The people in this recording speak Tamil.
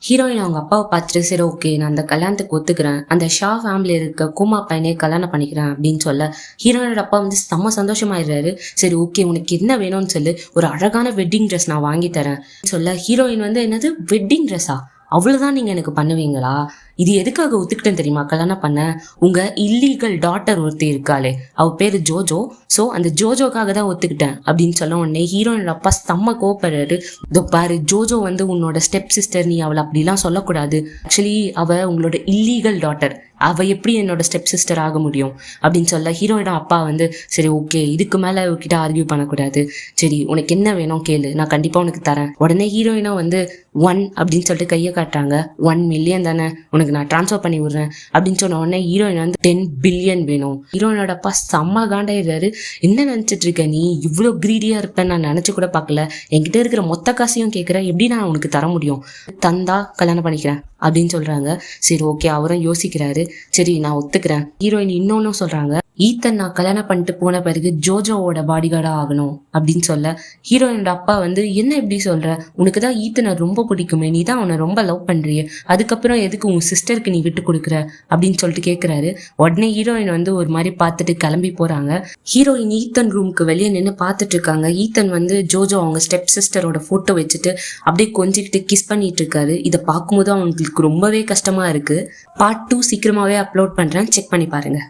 ஹீரோயின் அவங்க அப்பாவை பார்த்துட்டு சரி ஓகே நான் அந்த கல்யாணத்துக்கு ஒத்துக்கிறேன், அந்த ஷா ஃபேமிலி இருக்க கூமா பையனே கல்யாணம் பண்ணிக்கிறேன் அப்படின்னு சொல்ல ஹீரோயினோட அப்பா வந்து செம்ம சந்தோஷமாயிடுறாரு. சரி ஓகே உனக்கு என்ன வேணும்னு சொல்லு, ஒரு அழகான வெட்டிங் ட்ரெஸ் நான் வாங்கி தரேன் சொல்ல ஹீரோயின் வந்து என்னது வெட்டிங் ட்ரெஸ்ஸா, அவ்வளவுதான் நீங்க எனக்கு பண்ணுவீங்களா, இது எதுக்காக ஒத்துக்கிட்டேன் தெரியுமா கல்யாணம் பண்ண, உங்க இல்லீகல் டாட்டர் ஒருத்தி இருக்காளே அவ பேரு ஜோஜோ, சோ அந்த ஜோஜோக்காக தான் ஒத்துக்கிட்டேன் அப்படின்னு சொல்ல உடனே ஹீரோயினோட அப்பா செம்ம கோபப்படுறாரு. இதோ பாரு ஜோஜோ வந்து உன்னோட ஸ்டெப் சிஸ்டர், நீ அவளை அப்படிலாம் சொல்லக்கூடாது, ஆக்சுவலி அவ உங்களோட இல்லீகல் டாட்டர், அவ எப்படி என்னோட ஸ்டெப் சிஸ்டர் ஆக முடியும் அப்படின்னு சொல்ல ஹீரோயினோட அப்பா வந்து சரி ஓகே இதுக்கு மேல அவகிட்ட ஆர்கியூ பண்ணக்கூடாது, சரி உனக்கு என்ன வேணும் கேளு நான் கண்டிப்பா உனக்கு தரேன். உடனே ஹீரோயினா வந்து 1 அப்படின்னு சொல்லிட்டு கையை காட்டுறாங்க. 1 மில்லியன் தானே உனக்கு நான் டிரான்ஸ்ஃபர் பண்ணி விடுறேன் அப்படின்னு சொன்ன உடனே ஹீரோயின் வந்து 10 பில்லியன் வேணும். ஹீரோயினோட அப்பா செம்ம காண்டாயிடுறாரு. என்ன நினைச்சிட்டு இருக்க நீ, இவ்வளவு கிரீடியா இருப்பேன்னு நான் நினைச்சு கூட பார்க்கல, என்கிட்ட இருக்கிற மொத்த காசையும் கேட்குற, எப்படி நான் உனக்கு தர முடியும், தந்தா கல்யாணம் பண்ணிக்கிறேன் அப்படின்னு சொல்றாங்க. சரி ஓகே அவரும் யோசிக்கிறாரு, சரி நான் ஒத்துக்கிறேன். ஹீரோயின் இன்னொன்னும் சொல்றாங்க, ஈத்தன் நான் கல்யாணம் பண்ணிட்டு போன பிறகு ஜோஜோவோட பாடிகார்டா ஆகணும் அப்படின்னு சொல்ல ஹீரோயினோட அப்பா வந்து என்ன எப்படி சொல்ற, உனக்கு தான் ஈத்தனை ரொம்ப பிடிக்குமே, நீ தான் அவனை ரொம்ப லவ் பண்றிய, அதுக்கப்புறம் எதுக்கு உன் சிஸ்டருக்கு நீ விட்டு கொடுக்குற அப்படின்னு சொல்லிட்டு கேட்கிறாரு. உடனே ஹீரோயின் வந்து ஒரு மாதிரி பார்த்துட்டு கிளம்பி போறாங்க. ஹீரோயின் ஈத்தன் ரூமுக்கு வெளியே நின்று பார்த்துட்டு இருக்காங்க. ஈத்தன் வந்து ஜோஜோ அவங்க ஸ்டெப் சிஸ்டரோட போட்டோ வச்சுட்டு அப்படியே கொஞ்சிக்கிட்டு கிஸ் பண்ணிட்டு இருக்காரு. இதை பார்க்கும்போது அவங்களுக்கு ரொம்பவே கஷ்டமா இருக்கு. பார்ட் 2 சீக்கிரமாவே அப்லோட் பண்றேன், செக் பண்ணி பாருங்க.